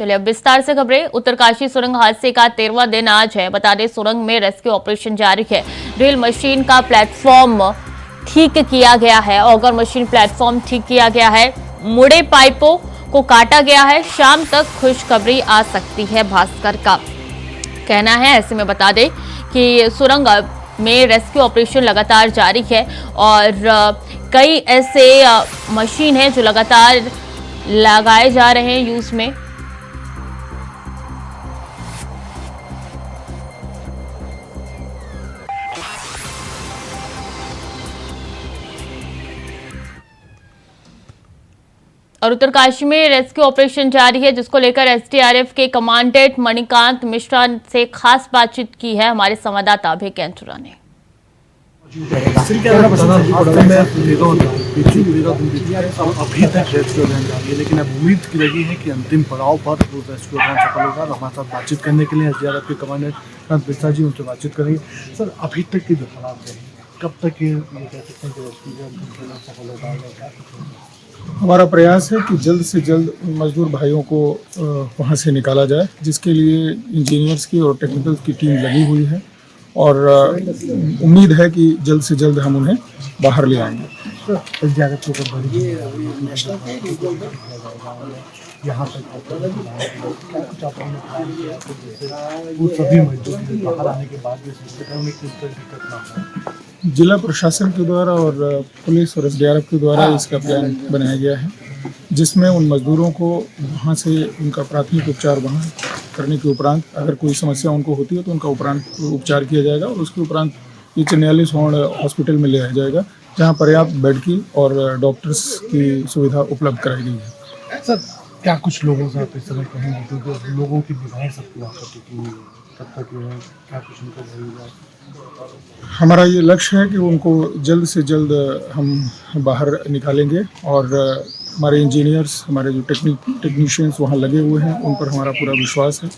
चलिए अब विस्तार से खबरें। उत्तरकाशी सुरंग हादसे का 13वां दिन आज है। बता दें सुरंग में रेस्क्यू ऑपरेशन जारी है। ड्रिल मशीन का प्लेटफॉर्म ठीक किया गया है। ऑगर मशीन प्लेटफॉर्म ठीक किया गया है। मुड़े पाइपों को काटा गया है। शाम तक खुशखबरी आ सकती है, भास्कर का कहना है। ऐसे में बता दें कि सुरंग में रेस्क्यू ऑपरेशन लगातार जारी है और कई ऐसे मशीन हैं जो लगातार लगाए जा रहे हैं यूज में। और उत्तरकाशी में रेस्क्यू ऑपरेशन जारी है, जिसको लेकर एसडीआरएफ के कमांडेंट मणिकांत मिश्रा से खास बातचीत की है हमारे संवाददाता अभय कैंथुरा ने। अभी तक रेस्क्यू अभियान जारी है, लेकिन अब उम्मीद की लगी है कि अंतिम पड़ाव पर वो रेस्क्यू अभियान सफल होगा। हमारे साथ बातचीत करने के लिए एसडीआरएफ के कमांडेंट मिश्रा जी उनसे बातचीत करेंगे। सर, अभी तक के जो हालात हैं, कब तक ये कह सकते हैं कि रेस्क्यू अभियान सफल होगा? हमारा प्रयास है कि जल्द से जल्द मजदूर भाइयों को वहां से निकाला जाए, जिसके लिए इंजीनियर्स की और टेक्निकल की टीम लगी हुई है और उम्मीद है कि जल्द से जल्द हम उन्हें बाहर ले आएंगे। यहाँ सभी मजदूर बाहर आने के बाद जिला प्रशासन के द्वारा और पुलिस और एसडीआरएफ के द्वारा इसका प्लान बनाया गया है, जिसमें उन मजदूरों को वहाँ से उनका प्राथमिक उपचार वहाँ करने के उपरांत अगर कोई समस्या उनको होती है तो उनका उपचार किया जाएगा और उसके उपरांत ये चन्याली स्वर्ण हॉस्पिटल में ले आया जाएगा, जहाँ पर्याप्त बेड की और डॉक्टर्स की सुविधा उपलब्ध कराई गई है। सर, क्या कुछ लोगों से आप इस समय कहेंगे, क्योंकि लोगों की विधाएं सबको कब तक क्या कुछ उनको? हमारा ये लक्ष्य है कि उनको जल्द से जल्द हम बाहर निकालेंगे और हमारे इंजीनियर्स, हमारे जो टेक्नीशियंस वहाँ लगे हुए हैं, उन पर हमारा पूरा विश्वास है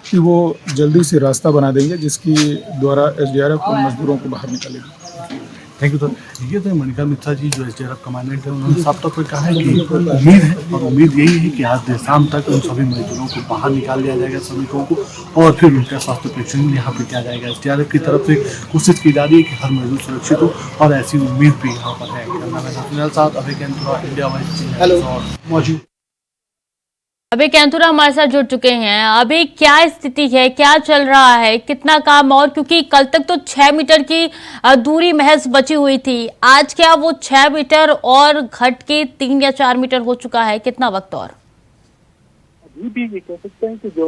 कि वो जल्दी से रास्ता बना देंगे, जिसकी द्वारा एसडीआरएफ उन मजदूरों को बाहर निकालेगी। Thank you sir. ये तो मणिकांत मिश्रा जी जो एसडीआरएफ कमांडेंट है, उन्होंने साफ तौर पर कहा है कि उम्मीद है और उम्मीद यही है कि आज देर शाम तक उन सभी मजदूरों को बाहर निकाल लिया जाएगा, श्रमिकों को, और फिर उनका स्वास्थ्य परीक्षण यहाँ पे किया जाएगा। एसडीआरएफ की तरफ से कोशिश की जा रही है कि हर मजदूर सुरक्षित हो और ऐसी उम्मीद भी यहाँ पर है। साथ अभय कैंथुरा, इंडिया वाइज मौजूद। अभी कैंथुरा हमारे साथ जुड़ चुके हैं। अभी क्या स्थिति है, क्या चल रहा है, कितना काम, और क्योंकि कल तक तो 6 मीटर की दूरी महज बची हुई थी, आज क्या वो 6 मीटर और घट के 3 या 4 मीटर हो चुका है? कितना वक्त और? अभी भी ये कह सकते हैं कि जो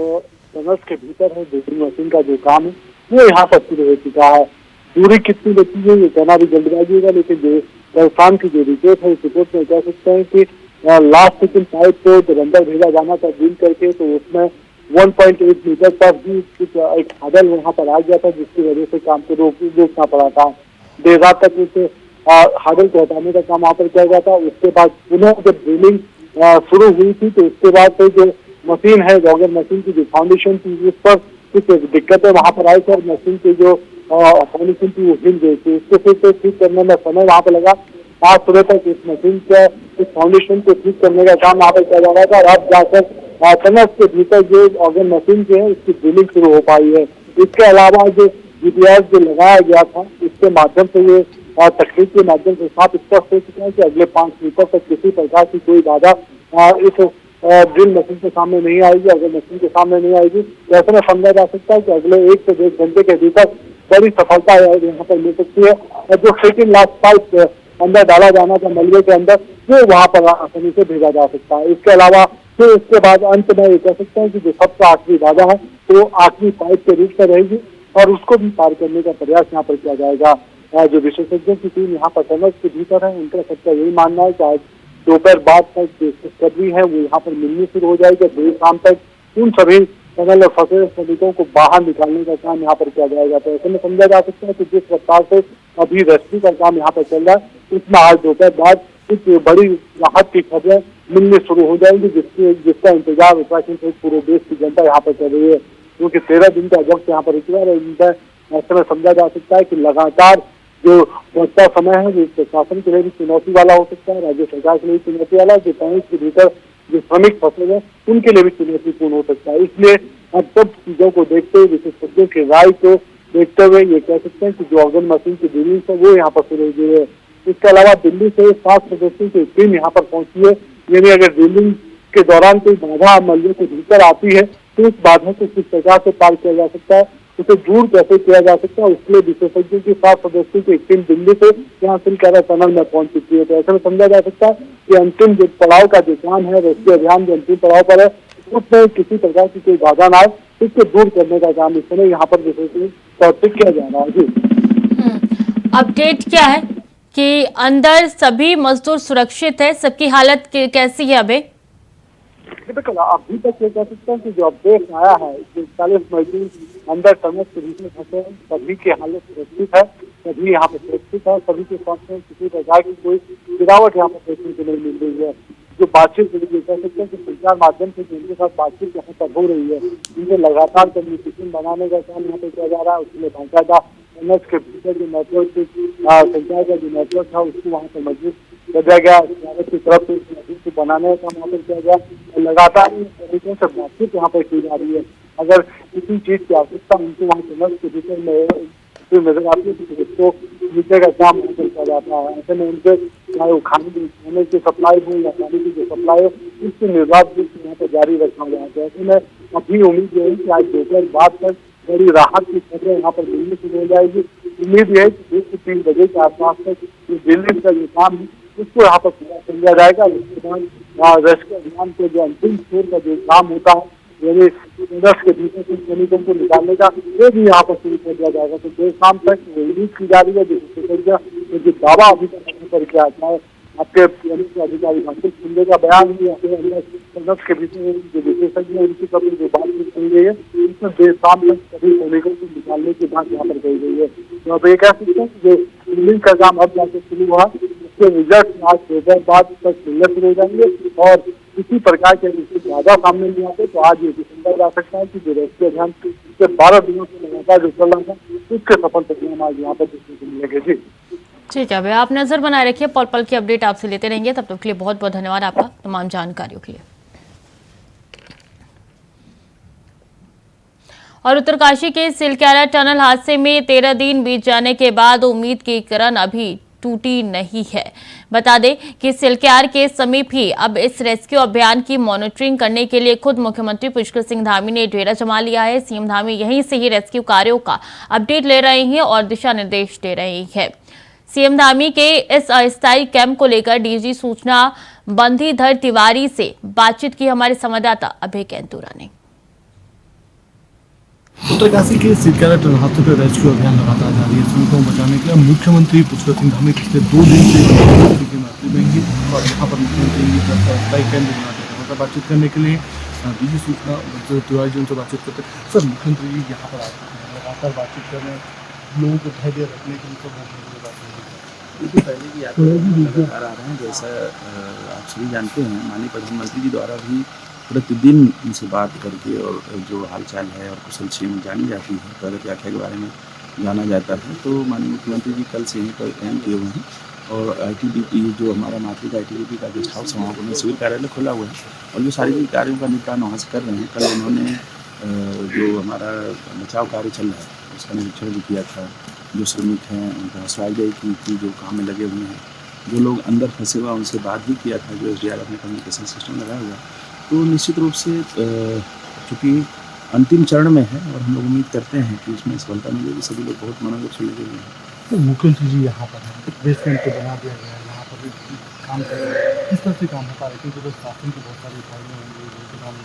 टनल्स के भीतर है ड्रिलिंग मशीन का जो काम है वो यहाँ पर शुरू हो चुका है। दूरी कितनी बची है ये कहना भी जल्दबाजी होगा, लेकिन जो राजस्थान की जो रिपोर्ट है, इस रिपोर्ट में कह सकते हैं कि लास्ट सेकंड पाइप को जब अंदर भेजा जाना था ड्रिल करके, तो उसमें 1.8 मीटर तक भी कुछ एक हादल वहाँ पर आ गया था, जिसकी वजह से काम को रोकना पड़ा था। देर रात तक उस हादल को हटाने का काम वहाँ पर किया गया था। उसके बाद पुनः जब ड्रिलिंग शुरू हुई थी, तो उसके बाद तो जो मशीन है, ऑगर मशीन की जो फाउंडेशन थी, उस पर कुछ दिक्कतें वहाँ पर आई थी और मशीन की जो फाउंडेशन थी वो हिल गई थी। उसको फिर से ठीक करने में समय वहाँ पर लगा। आज सुबह तक इस मशीन के इस फाउंडेशन को ठीक करने का काम वहाँ पर किया जा रहा था और अब जाकर टनल्स के भीतर जो ऑर्गन मशीन की है उसकी ड्रिलिंग शुरू हो पाई है। इसके अलावा जो जीपीएस जो लगाया गया था, इसके माध्यम से ये तकनीक के माध्यम से साफ स्पष्ट हो चुका है कि अगले 5 मीटर तक किसी प्रकार की कोई बाधा इस ड्रिल मशीन के सामने नहीं आएगी, ऑर्गन मशीन के सामने नहीं आएगी। ऐसे में समझा जा सकता है कि अगले 1 से 1.5 घंटे के भीतर बड़ी सफलता यहाँ पर मिल सकती है और जो सेकंड लास्ट पाइप अंदर डाला जाना था मलबे के अंदर, वो वहाँ पर आसानी से भेजा जा सकता है। इसके अलावा फिर उसके बाद अंत में ये कह सकते हैं कि जो सबसे आखिरी बाधा है वो आखिरी पाइप के रूप में रहेगी और उसको भी पार करने का प्रयास यहाँ पर किया जाएगा। जो विशेषज्ञों की टीम यहाँ पर टनल्स के भीतर है, उनका सबका यही मानना है कि आज दोपहर बाद तक जो खुशखबरी है वो यहाँ पर मिलनी शुरू हो जाएगी। देर शाम तक उन सभी टनल और फंसे श्रमिकों को बाहर निकालने का काम यहाँ पर किया जाएगा। तो ऐसे में समझा जा सकता है कि जिस रफ्तार से अभी रेस्क्यू का काम यहाँ पर चल रहा है, उसमें आज दोपहर बाद कुछ बड़ी राहत की खबरें मिलनी शुरू हो जाएंगी, जिसका इंतजार उत्तराखंड सहित पूरे देश की जनता यहाँ पर कर रही है, क्योंकि 13 दिन का वक्त यहाँ पर रुका है। ऐसे में समझा जा सकता है कि लगातार जो बढ़ता समय है वो प्रशासन के लिए भी चुनौती वाला हो सकता है, राज्य सरकार के लिए चुनौती वाला है। जो टनल्स के भीतर जो श्रमिक फंसे हैं उनके लिए भी चुनौतीपूर्ण हो सकता है। इसलिए अब सब चीजों को देखते हुए, विशेषज्ञों की राय को देखते हुए ये कह सकते हैं कि जो ऑक्सीजन मशीन की ड्रिलिंग है वो यहाँ पर शुरू हुई है। इसके अलावा दिल्ली से 7 सदस्यों की टीम यहाँ पर पहुंची है। यानी अगर ड्रिलिंग के दौरान कोई बाधा मलबे के भीतर आती है तो उस बाधा को किस प्रकार से पार किया जा सकता है, उसे दूर कैसे किया जा सकता है, उसके लिए विशेषज्ञों की 7 सदस्यों की टीम दिल्ली से यहाँ सिलकारा टनल में पहुंच चुकी है। तो ऐसे में समझा जा सकता है कि अंतिम जो पड़ाव का जो काम है, रेस्क्यू अभियान जो अंतिम पड़ाव पर है, उसमें किसी प्रकार की कोई बाधा ना आए, इसको दूर करने का काम इस समय यहाँ पर विशेषज्ञों तौर पर किया जा रहा है। जी अपडेट क्या है कि अंदर सभी मजदूर सुरक्षित है, सबकी हालत कैसी है अभी? बिल्कुल, अभी तक ये कह सकते हैं कि जो अपडेट आया है, 40 मजदूर अंदर टनल के बीच में फंसे हैं, सभी की हालत सुरक्षित है, सभी यहाँ पर सुरक्षित है, सभी के स्वास्थ्य में किसी प्रकार की कोई गिरावट यहाँ पर देखने को नहीं मिल रही है। जो बातचीत ये कह सकते हैं कि संचार माध्यम से जिनके साथ बातचीत यहाँ पर हो रही है, इनसे लगातार कम्युनिकेशन बनाने का काम यहाँ पर किया जा रहा है। उसमें बाकायदा टनल के भीतर जो नेटवर्क संचार का जो नेटवर्क था उसको वहाँ पर मजबूत किया गया, भारत की तरफ से बनाने का काम यहाँ पर किया गया और लगातार तरीके से बातचीत यहाँ पर की जा रही है। अगर किसी चीज की आवश्यकता उनको वहाँ टनल के भीतर में नजर आती है तो उसको नीचे का काम यहाँ पर किया जाता है। ऐसे में उनके चाहे वो खाने की सप्लाई हो या पानी की जो सप्लाई हो, उसकी निर्बाध रूप से यहाँ पर जारी रखा गया है। ऐसे में अभी उम्मीद ये है कि आज दोपहर बाद तक बड़ी राहत की खबरें यहाँ पर दिल्ली से मिल जाएगी। उम्मीद है कि 2 से 3 बजे के आसपास तक दिल्ली का जो काम है उसको यहाँ पर पूरा कर लिया जाएगा। उसके बाद रेस्क्यू अभियान के जो अंतिम छोर का जो काम होता है, यानी टनल के भीतर से श्रमिकों को निकालने का, वो भी यहाँ पर शुरू कर दिया जाएगा। तो देर शाम तक उम्मीद की जा रही है जो दावा अभी तक नहीं कर किया जाता है। आपके अधिकारी अंकित शिंदे का बयान भी टनल के भीतर जो विशेषज्ञ उनकी कभी जो बातचीत की गई है, इसमें देर शाम तक सभी श्रमिकों को निकालने की बात यहाँ पर कही गई है। तो अब ये कह सकते हैं कि जो ड्रिलिंग का काम अब जाके शुरू हुआ, उसके रिजल्ट आज दोपहर बाद तक मिलने शुरू हो जाएंगे और किसी प्रकार के ज्यादा सामने नहीं आते तो आज ये समझा जा सकता है कि जो रेस्क्यू अभियान पिछले 12 दिनों से लगातार जो चल रहा था उसके सफल परिणाम आज यहाँ पर देखने को मिलेंगे। जी ठीक है भैया, आप नजर बनाए रखिए, पल पल की अपडेट आपसे लेते रहेंगे। तब तक के लिए बहुत बहुत धन्यवाद आपका तमाम जानकारियों के लिए। और उत्तरकाशी के सिलकारा टनल हादसे में 13 दिन बीत जाने के बाद उम्मीद की किरण अभी टूटी नहीं है। बता दें कि सिलक्यार के समीप ही अब इस रेस्क्यू अभियान की मॉनिटरिंग करने के लिए खुद मुख्यमंत्री पुष्कर सिंह धामी ने डेरा जमा लिया है। सीएम धामी यहीं से ही रेस्क्यू कार्यों का अपडेट ले रहे हैं और दिशा निर्देश दे रहे हैं। सीएम धामी के इस अस्थायी कैंप को लेकर डीजी सूचना बंधीधर तिवारी से बातचीत की हमारे संवाददाता अभय कैंतुरा ने। उत्तरकाशी के सिलकारा टनल हादसे पर रेस्क्यू अभियान लगातार जारी है। श्रमिकों को बचाने के लिए मुख्यमंत्री पुष्कर सिंह धामी पिछले 2 दिन से मातृ बनेंगे और यहाँ पर मुख्यमंत्री की तरफ से अस्थायी केंद्र बनाते हैं बातचीत करने के लिए। डीजी सूचना बंधीधर तिवारी जी उनसे बातचीत करते हैं। सर, मुख्यमंत्री जी यहाँ पर आते हैं, लगातार बातचीत कर रहे हैं, लोगों को धैर्य रखने के लिए बिल्कुल पहले की यात्रा लगातार आ रहे हैं। जैसा आप सभी जानते हैं, माननीय प्रधानमंत्री जी द्वारा भी प्रतिदिन उनसे बात करके और जो हालचाल है और कुशल क्षेम जानी जाती है, प्रगति व्याख्या के बारे में जाना जाता है। तो माननीय मुख्यमंत्री जी कल से ही कैंप किए हुए हैं और ITBP जो हमारा मातृ ITBP का गेस्ट हाउस वहाँ पर सिविल कार्यालय खोला हुआ है और जो सारी कार्यों का निपटान वहाँ से कर रहे हैं। कल उन्होंने जो हमारा बचाव कार्य चल रहा है उसका निरीक्षण भी किया था। जो श्रमिक हैं उनका हौसलाअफजाई की थी, जो काम में लगे हुए हैं, जो लोग अंदर फंसे हुआ उनसे बात भी किया था। जो SDRF ने कम्युनिकेशन सिस्टम लगाया हुआ, तो निश्चित रूप से चूँकि अंतिम चरण में है और हम लोग उम्मीद करते हैं कि इसमें सफलता मिलेगी। सभी लोग बहुत मनोयोग से लगे हुए हैं। तो मुख्यमंत्री जी यहाँ पर है, बेसमेंट को बना दिया गया है, यहाँ पर भी काम कर रहे हैं। किस तरह से काम होता है? क्योंकि तो शासन की बहुत सारी इकाइयाँ होंगी, काम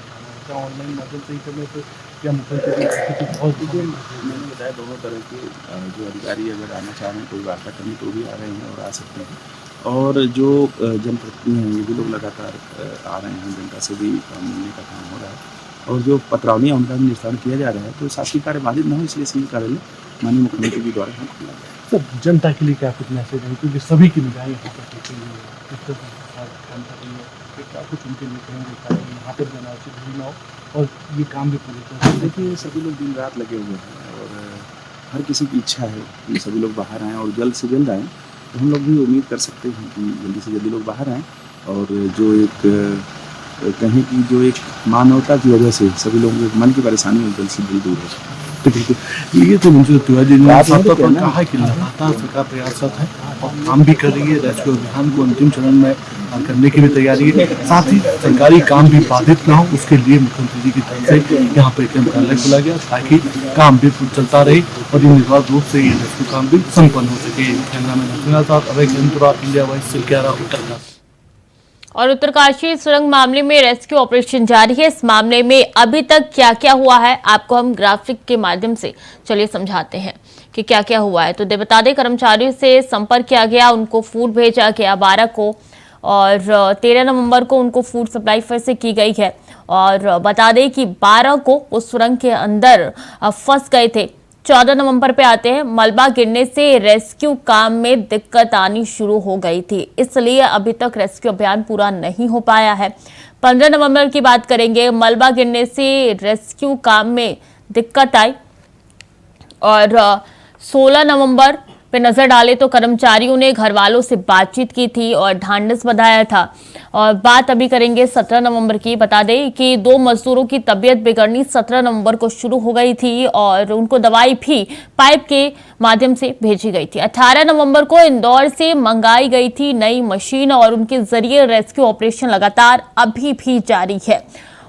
क्या ऑनलाइन माध्यम से ही करने से क्या मुख्यमंत्री बहुत देखिए, मैंने बताया दोनों तरह के जो अधिकारी अगर आना चाह रहे हैं, कोई वार्ता करने तो भी आ रहे हैं और आ सकते हैं। और जो जनप्रतिनिधि हैं ये भी लोग लगातार आ रहे हैं, जनता से भी मिलने का काम हो रहा है और जो पत्रावलियाँ उनका भी निस्तारण किया जा रहा है। तो शासकीय कार्य बाधित न हो, इसलिए सिविल कार्यालय माननीय मुख्यमंत्री जी द्वारा हम खुला गया। सर, जनता के लिए क्या कुछ मैसेज है? क्योंकि सभी की निगाहें यहाँ पर टिकी हुई है, किस तरह से काम कर रही है, क्या कुछ उनके लिए कहेंगे यहाँ पर जाना उचित भी ना हो और ये काम भी पूरी तरह से? देखिए, सभी लोग दिन रात लगे हुए हैं और हर किसी की इच्छा है कि सभी लोग बाहर आएँ और जल्द से जल्द आएँ। तो हम लोग भी उम्मीद कर सकते हैं कि जल्दी से जल्दी लोग बाहर आएँ और जो एक कहें कि जो एक मानवता की वजह से सभी लोगों के मन की परेशानी दिल से दिल दूर हो। बिल्कुल, ये तो मुझे तिवारी जी ने साफ तौर पर कहा है कि लगातार सरकार प्रयासरत है और काम भी कर रही है। रेस्क्यू अभियान को अंतिम चरण में करने की भी तैयारी है। साथ ही सरकारी काम भी बाधित न हो, उसके लिए मुख्यमंत्री जी की तरफ से यहाँ पे कैंप खोला गया ताकि काम भी चलता रहे और निर्बाध रूप से ये रेस्क्यू काम भी संपन्न हो सके। कैमरामैन अभय केंद्रा, इंडिया वाइस, सिलक्यारा, उत्तरकाशी। और उत्तरकाशी सुरंग मामले में रेस्क्यू ऑपरेशन जारी है। इस मामले में अभी तक क्या क्या हुआ है आपको हम ग्राफिक के माध्यम से चलिए समझाते हैं कि क्या क्या हुआ है। तो बता दें, कर्मचारियों से संपर्क किया गया, उनको फूड भेजा गया 12 को और 13 नवंबर को उनको फूड सप्लाई फिर से की गई है। और बता दें कि 12 को वो सुरंग के अंदर फंस गए थे। 14 नवंबर पे आते हैं, मलबा गिरने से रेस्क्यू काम में दिक्कत आनी शुरू हो गई थी, इसलिए अभी तक रेस्क्यू अभियान पूरा नहीं हो पाया है। 15 नवंबर की बात करेंगे, मलबा गिरने से रेस्क्यू काम में दिक्कत आई और 16 नवंबर पे नजर डाले तो कर्मचारियों ने घर वालों से बातचीत की थी और ढांढस बंधाया था। और बात अभी करेंगे 17 नवंबर की। बता दें कि 2 मजदूरों की तबीयत बिगड़नी 17 नवंबर को शुरू हो गई थी और उनको दवाई भी पाइप के माध्यम से भेजी गई थी। 18 नवंबर को इंदौर से मंगाई गई थी नई मशीन और उनके जरिए रेस्क्यू ऑपरेशन लगातार अभी भी जारी है।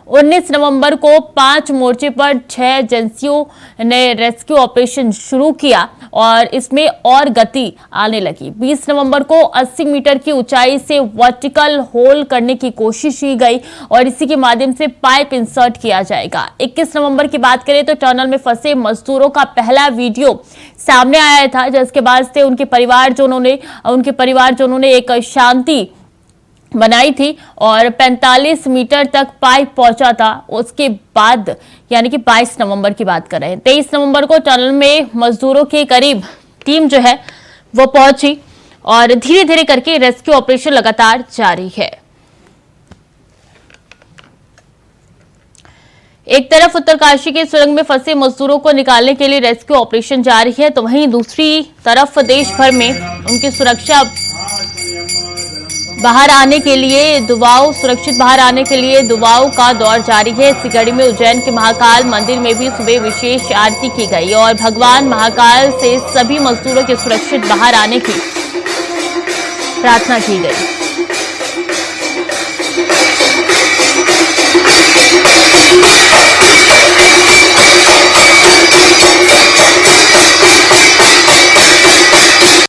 19 नवंबर को 5 मोर्चे पर 6 एजेंसियों ने रेस्क्यू ऑपरेशन शुरू किया और इसमें और गति आने लगी। 20 नवंबर को 80 मीटर की ऊंचाई से वर्टिकल होल करने की कोशिश की गई और इसी के माध्यम से पाइप इंसर्ट किया जाएगा। 21 नवंबर की बात करें तो टनल में फंसे मजदूरों का पहला वीडियो सामने आया था, जिसके बाद से उनके परिवारजनों ने एक शांति बनाई थी और 45 मीटर तक पाइप पहुंचा था। उसके बाद यानी कि 22 नवंबर की बात कर रहे हैं। 23 नवंबर को टनल में मजदूरों के करीब टीम जो है वो पहुंची और धीरे धीरे करके रेस्क्यू ऑपरेशन लगातार जारी है। एक तरफ उत्तरकाशी के सुरंग में फंसे मजदूरों को निकालने के लिए रेस्क्यू ऑपरेशन जारी है, तो वहीं दूसरी तरफ देश भर में उनकी सुरक्षा बाहर आने के लिए सुरक्षित बाहर आने के लिए दुआओं का दौर जारी है। इसी कड़ी में उज्जैन के महाकाल मंदिर में भी सुबह विशेष आरती की गई और भगवान महाकाल से सभी मजदूरों के सुरक्षित बाहर आने की प्रार्थना की गई।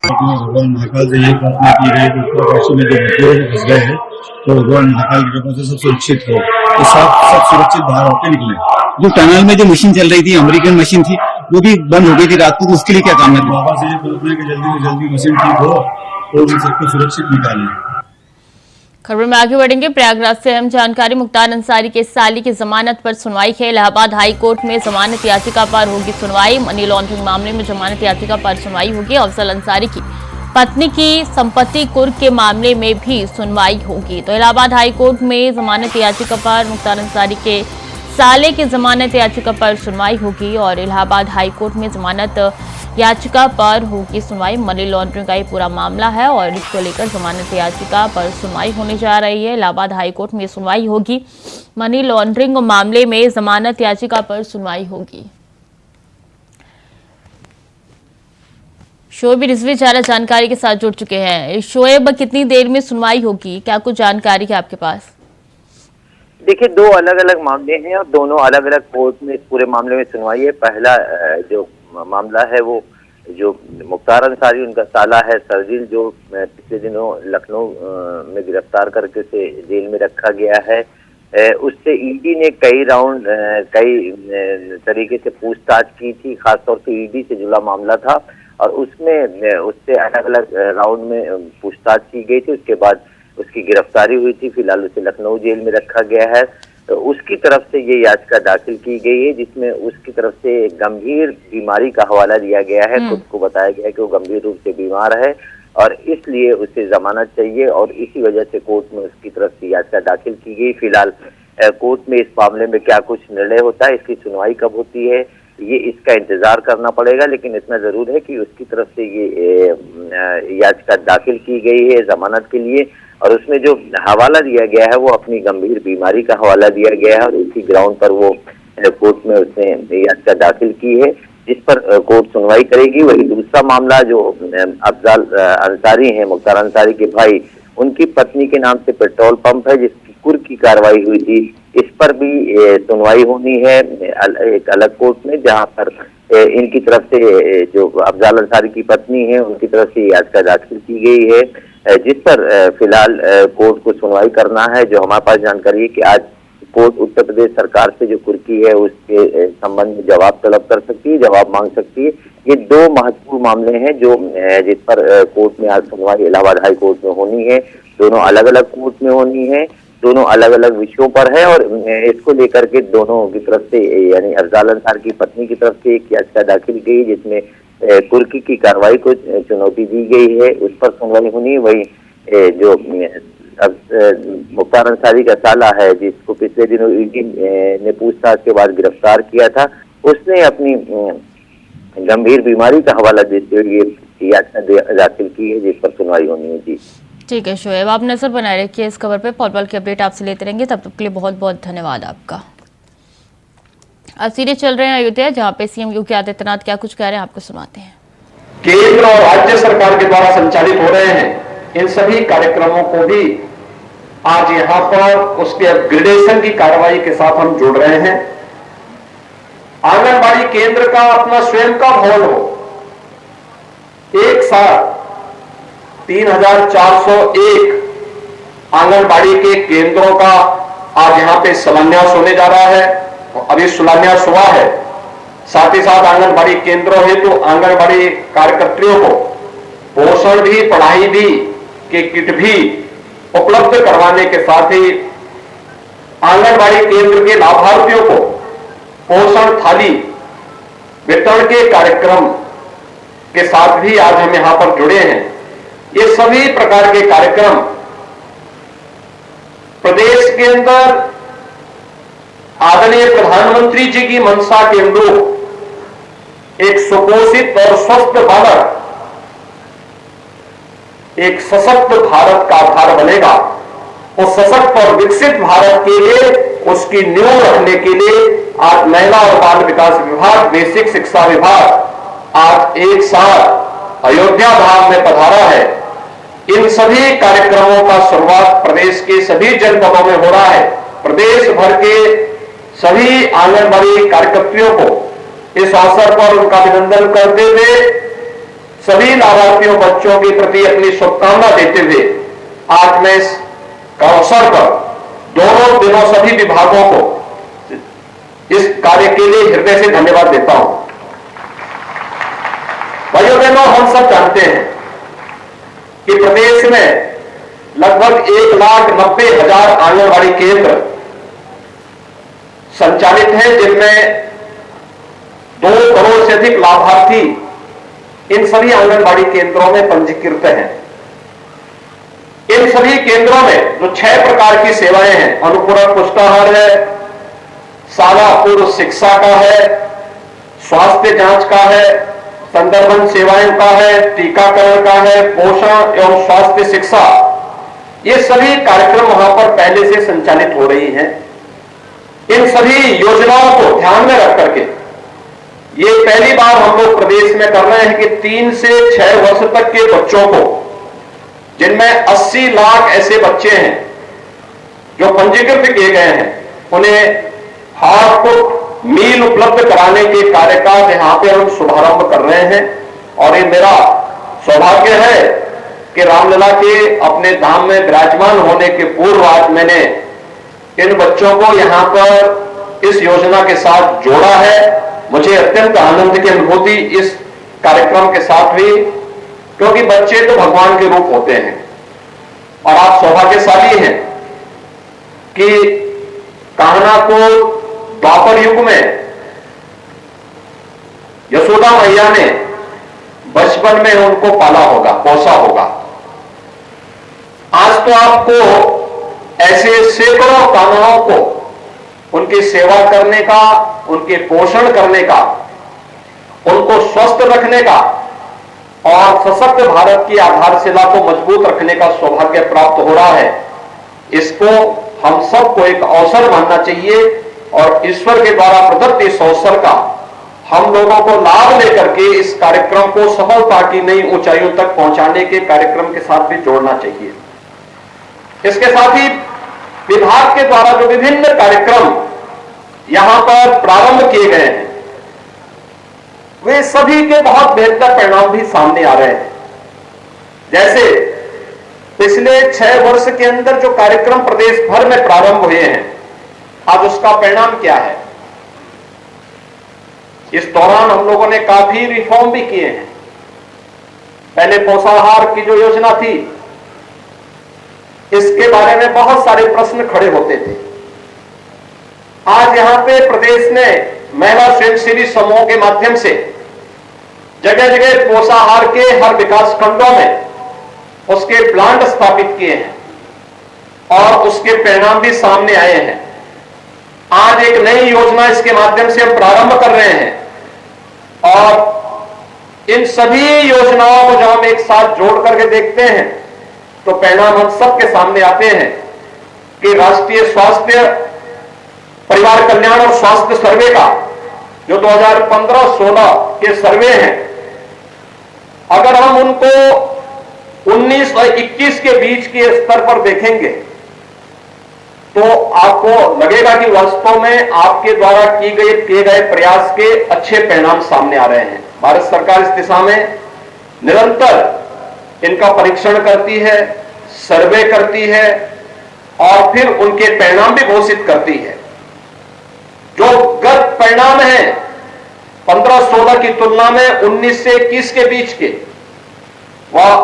भगवान महाकाल से यही प्रार्थना की गई कि उत्तरकाशी में जो मजदूरों में फंस गए हैं तो भगवान महाकाल की कृपा से सब सुरक्षित हो, तो सब सुरक्षित बाहर होकर निकले। जो टनल में जो मशीन चल रही थी, अमेरिकन मशीन थी, वो भी बंद हो गई थी रात को, तो उसके लिए क्या काम है? बाबा से ये प्रार्थना है कि जल्दी से जल्दी मशीन ठीक हो और उन सबको सुरक्षित निकालें। खबर में आगे बढ़ेंगे। प्रयागराज से अहम जानकारी, मुख्तार अंसारी के साली की जमानत पर सुनवाई है। इलाहाबाद हाई कोर्ट में जमानत याचिका पर होगी सुनवाई। मनी लॉन्ड्रिंग मामले में जमानत याचिका पर सुनवाई होगी। अफजल अंसारी की पत्नी की संपत्ति कुर्क के मामले में भी सुनवाई होगी। तो इलाहाबाद हाई कोर्ट में जमानत याचिका पर मुख्तार अंसारी के साले की जमानत याचिका पर सुनवाई होगी और इलाहाबाद हाई कोर्ट में जमानत याचिका पर होगी सुनवाई। मनी लॉन्ड्रिंग का ये पूरा मामला है और इसको लेकर जमानत याचिका पर सुनवाई होने जा रही है। इलाहाबाद हाई कोर्ट में सुनवाई होगी। मनी लॉन्ड्रिंग मामले में जमानत याचिका पर सुनवाई होगी। शोएब रिजवी ज्यादा जानकारी के साथ जुड़ चुके हैं। शोएब, कितनी देर में सुनवाई होगी, क्या कुछ जानकारी है आपके पास? देखिए, 2 अलग अलग मामले हैं और दोनों अलग अलग कोर्ट में इस पूरे मामले में सुनवाई है। पहला जो मामला है वो जो मुख्तार अंसारी, उनका साला है सरजील, जो पिछले दिनों लखनऊ में गिरफ्तार करके उसे जेल में रखा गया है। उससे ईडी ने कई राउंड कई तरीके से पूछताछ की थी। खासतौर से ईडी से जुड़ा मामला था और उसमें उससे अलग अलग राउंड में पूछताछ की गई थी। उसके बाद उसकी गिरफ्तारी हुई थी। फिलहाल उसे लखनऊ जेल में रखा गया है। तो उसकी तरफ से ये याचिका दाखिल की गई है जिसमें उसकी तरफ से गंभीर बीमारी का हवाला दिया गया है। खुद को बताया गया है कि वो गंभीर रूप से बीमार है और इसलिए उसे जमानत चाहिए और इसी वजह से कोर्ट में उसकी तरफ से याचिका दाखिल की गई। फिलहाल कोर्ट में इस मामले में क्या कुछ निर्णय होता है, इसकी सुनवाई कब होती है, ये इसका इंतजार करना पड़ेगा। लेकिन इतना जरूर है कि उसकी तरफ से ये याचिका दाखिल की गई है जमानत के लिए और उसमें जो हवाला दिया गया है वो अपनी गंभीर बीमारी का हवाला दिया गया है और उसी ग्राउंड पर वो कोर्ट में उसने याचिका दाखिल की है, जिस पर कोर्ट सुनवाई करेगी। वही दूसरा मामला जो अफजाल अंसारी हैं, मुख्तार अंसारी के भाई, उनकी पत्नी के नाम से पेट्रोल पंप है जिसकी कुर्क की कार्रवाई हुई थी, इस पर भी सुनवाई होनी है एक अलग कोर्ट में, जहां पर इनकी तरफ से जो अफजाल अंसारी की पत्नी है उनकी तरफ से याचिका दाखिल की गई है, जिस पर फिलहाल कोर्ट को सुनवाई करना है। जो हमारे पास जानकारी है कि आज कोर्ट उत्तर प्रदेश सरकार से जो कुर्की है उसके संबंध में जवाब तलब कर सकती है, जवाब मांग सकती है। ये दो महत्वपूर्ण मामले हैं जो जिस पर कोर्ट में आज सुनवाई इलाहाबाद हाई कोर्ट में होनी है। दोनों अलग अलग कोर्ट में होनी है, दोनों अलग अलग विषयों पर है और इसको लेकर के दोनों की तरफ से यानी अफजाल अंसार की पत्नी की तरफ से एक याचिका दाखिल की जिसमें कुर्की की कार्रवाई को चुनौती दी गई है, उस पर सुनवाई होनी है। वही जो मुख्तार अंसारी का साला है जिसको पिछले दिनों ईडी ने पूछताछ के बाद गिरफ्तार किया था, उसने अपनी गंभीर बीमारी का हवाला देते हुए ये याचिका दाखिल की है जिस पर सुनवाई होनी है। जी ठीक है शोएब, आप नजर बनाए रखिए इस खबर पे, पल पल की अपडेट आपसे लेते रहेंगे। तब तक के लिए बहुत बहुत धन्यवाद आपका। अब सीधे चल रहे हैं अयोध्या, जहाँ पे सीएम योगी आदित्यनाथ क्या कुछ कह रहे हैं आपको सुनाते हैं। केंद्र और राज्य सरकार के द्वारा संचालित हो रहे हैं इन सभी कार्यक्रमों को भी आज यहां पर उसके अपग्रेडेशन की कार्रवाई के साथ हम जोड़ रहे हैं। आंगनबाड़ी केंद्र का अपना स्वयं का भवन हो, एक साथ 3401 आंगनबाड़ी के केंद्रों का आज यहां पे शिलान्यास होने जा रहा है, अभी शिलान्यास हुआ है। साथ ही साथ आंगनबाड़ी केंद्रों हेतु तो आंगनबाड़ी कार्यकर्तियों को पोषण भी, पढ़ाई भी के किट भी उपलब्ध करवाने के साथ ही आंगनबाड़ी केंद्र के लाभार्थियों को पोषण थाली वितरण के कार्यक्रम के साथ भी आज हम यहां पर जुड़े हैं। ये सभी प्रकार के कार्यक्रम प्रदेश के अंदर आदरणीय प्रधानमंत्री जी की मंशा के अनुरूप एक सुपोषित और स्वस्थ बालक एक सशक्त भारत का आधार बनेगा। उस सशक्त और विकसित भारत के लिए उसकी नींव रखने के लिए आज महिला और बाल विकास विभाग, बेसिक शिक्षा विभाग आज एक साथ अयोध्या धाम में पधारा है। इन सभी कार्यक्रमों का शुरुआत प्रदेश के सभी जनपदों में हो रहा है। प्रदेश भर के सभी आंगनबाड़ी कार्यकर्तियों को इस अवसर पर उनका अभिनंदन करते हुए, सभी लाभार्थियों बच्चों के प्रति अपनी शुभकामना देते हुए आज मैं इस अवसर पर दोनों दिनों सभी विभागों को इस कार्य के लिए हृदय से धन्यवाद देता हूं। भाइयों बहनों, हम सब जानते हैं कि प्रदेश में लगभग 1,90,000 आंगनबाड़ी केंद्र संचालित हैं, जिनमें 2 करोड़ से अधिक लाभार्थी इन सभी आंगनबाड़ी केंद्रों में पंजीकृत हैं। इन सभी केंद्रों में जो 6 प्रकार की सेवाएं हैं, अनुपूरक पुष्टाहार है, शाला पूर्व शिक्षा का है, स्वास्थ्य जांच का है, संदर्भन सेवाएं का है, टीकाकरण का है, पोषण एवं स्वास्थ्य शिक्षा, ये सभी कार्यक्रम वहां पर पहले से संचालित हो रही हैं। इन सभी योजनाओं को ध्यान में रख करके ये पहली बार हम लोग प्रदेश में कर रहे हैं कि 3 से 6 वर्ष तक के बच्चों को, जिनमें 80 लाख ऐसे बच्चे हैं जो पंजीकृत किए गए हैं, उन्हें हार्ड कुक मील उपलब्ध कराने के कार्य का यहां पे हम शुभारंभ कर रहे हैं। और ये मेरा सौभाग्य है कि रामलला के अपने धाम में विराजमान होने के पूर्व आज मैंने इन बच्चों को यहां पर इस योजना के साथ जोड़ा है। मुझे अत्यंत आनंद की अनुभूति इस कार्यक्रम के साथ हुई, क्योंकि बच्चे तो भगवान के रूप होते हैं और आप सौभाग्यशाली हैं कि कान्हा को द्वापर युग में यशोदा मैया ने बचपन में उनको पाला होगा, पोसा होगा। आज तो आपको ऐसे सैकड़ों कान्हाओं को उनकी सेवा करने का, उनके पोषण करने का, उनको स्वस्थ रखने का और सशक्त भारत की आधारशिला को मजबूत रखने का सौभाग्य प्राप्त हो रहा है। इसको हम सबको एक अवसर मानना चाहिए और ईश्वर के द्वारा प्रदत्त इस अवसर का हम लोगों को लाभ लेकर के इस कार्यक्रम को सफलता की नई ऊंचाइयों तक पहुंचाने के कार्यक्रम के साथ भी जोड़ना चाहिए। इसके साथ ही विभाग के द्वारा जो विभिन्न कार्यक्रम यहां पर प्रारंभ किए गए हैं, वे सभी के बहुत बेहतर परिणाम भी सामने आ रहे हैं। जैसे पिछले 6 वर्ष के अंदर जो कार्यक्रम प्रदेश भर में प्रारंभ हुए हैं, आज उसका परिणाम क्या है। इस दौरान हम लोगों ने काफी रिफॉर्म भी किए हैं। पहले पोषाहार की जो योजना थी, इसके बारे में बहुत सारे प्रश्न खड़े होते थे। आज यहां पे प्रदेश ने महिला स्वयंसेवी समूहों के माध्यम से जगह जगह पोषाहार के हर विकास खंडों में उसके प्लांट स्थापित किए हैं और उसके परिणाम भी सामने आए हैं। आज एक नई योजना इसके माध्यम से हम प्रारंभ कर रहे हैं और इन सभी योजनाओं को जब हम एक साथ जोड़ करके देखते हैं तो परिणाम हम सबके सामने आते हैं कि राष्ट्रीय स्वास्थ्य परिवार कल्याण और स्वास्थ्य सर्वे का जो 2015-16 के सर्वे हैं, अगर हम उनको 19 और 21 के बीच के स्तर पर देखेंगे तो आपको लगेगा कि वास्तव में आपके द्वारा किए गए प्रयास के अच्छे परिणाम सामने आ रहे हैं। भारत सरकार इस दिशा में निरंतर इनका परीक्षण करती है, सर्वे करती है और फिर उनके परिणाम भी घोषित करती है। जो गत परिणाम है 15-16 की तुलना में 19 से 21 के बीच के, वह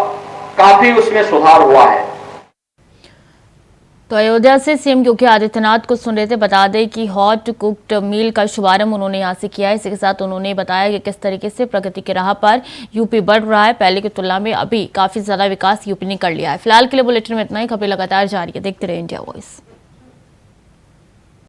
काफी उसमें सुधार हुआ है। तो अयोध्या से सीएम योगी आदित्यनाथ को सुन रहे थे। बता दें कि हॉट कुक्ड मील का शुभारंभ उन्होंने यहां से किया है। इसी के साथ उन्होंने बताया कि किस तरीके से प्रगति की राह पर यूपी बढ़ रहा है। पहले की तुलना में अभी काफी ज्यादा विकास यूपी ने कर लिया है। फिलहाल के लिए बुलेटिन में इतना ही। खबरें लगातार जारी है, देखते रहे इंडिया वॉइस।